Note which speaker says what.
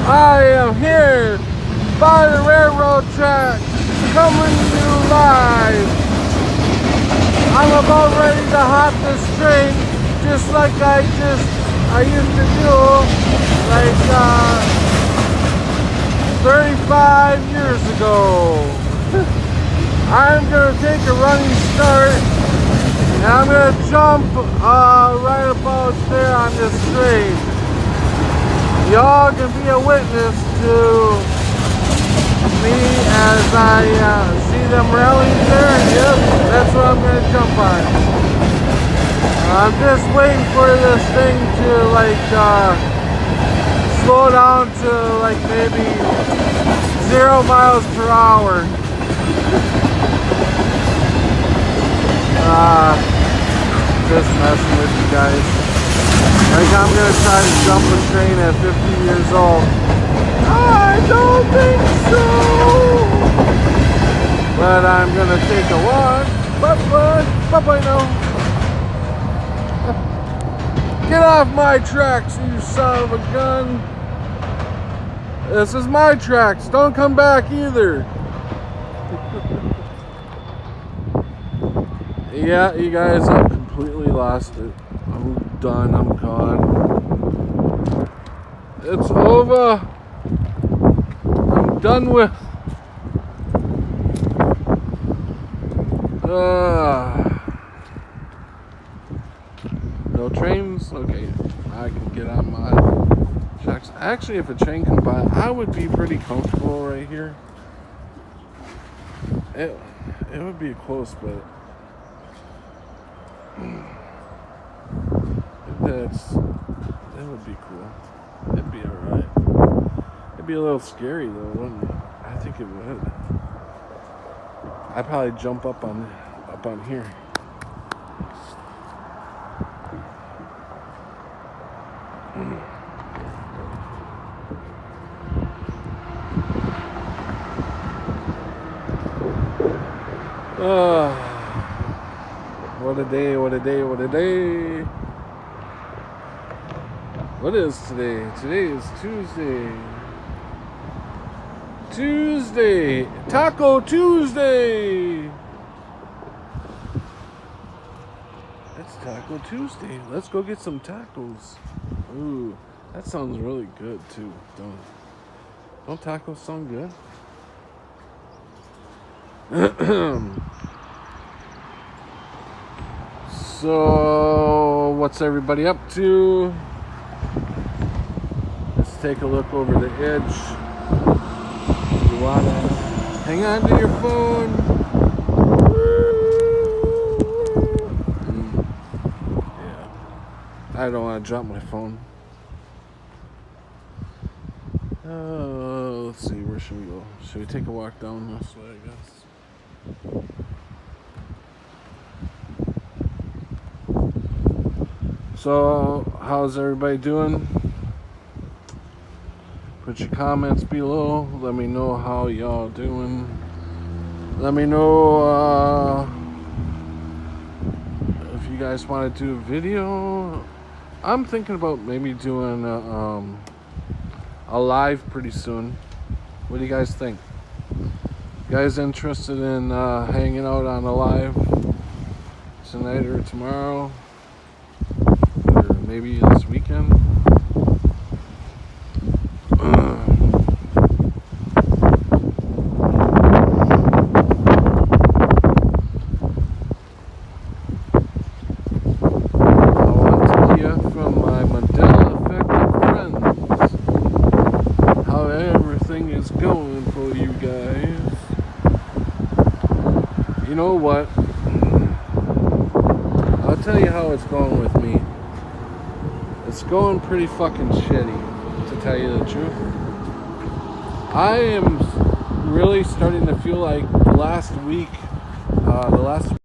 Speaker 1: I am here by the railroad track, coming to you live. I'm about ready to hop this train, just like I used to do, like 35 years ago. I'm gonna take a running start, and I'm gonna jump right about there on this train. Y'all can be a witness to me as I see them rallies there. Yep, that's what I'm going to jump on. I'm just waiting for this thing to slow down to maybe 0 miles per hour. Just messing with you guys. I'm gonna try to jump a train at 50 years old. I don't think so. But I'm gonna take a walk. Bye-bye now. Get off my tracks, you son of a gun. This is my tracks. Don't come back either. Yeah, you guys, I've completely lost it. I'm done. I'm gone. It's over. I'm done with. No trains? Okay, I can get on my tracks. Actually, if a train comes by, I would be pretty comfortable right here. It would be close, but it would be cool. It'd be alright. It'd be a little scary though, wouldn't it? I think it would. I'd probably jump up on here. What a day, what a day, what a day. What is today? Today is Tuesday. Taco Tuesday. It's Taco Tuesday. Let's go get some tacos. Ooh, that sounds really good too. Don't tacos sound good? So, what's everybody up to? Let's take a look over the edge. You wanna hang on to your phone? Yeah, I don't want to drop my phone. Let's see, where should we go? Should we take a walk down this way, I guess? So, how's everybody doing? Put your comments below. Let me know how y'all doing. Let me know if you guys want to do a video. I'm thinking about maybe doing a live pretty soon. What do you guys think? You guys interested in hanging out on a live tonight or tomorrow? Or maybe this weekend? I want to hear from my Mandela Effected friends how everything is going for you guys. You know what? I'll tell you how it's going with me. It's going pretty fucking shitty, to tell you the truth. I am really starting to feel like the last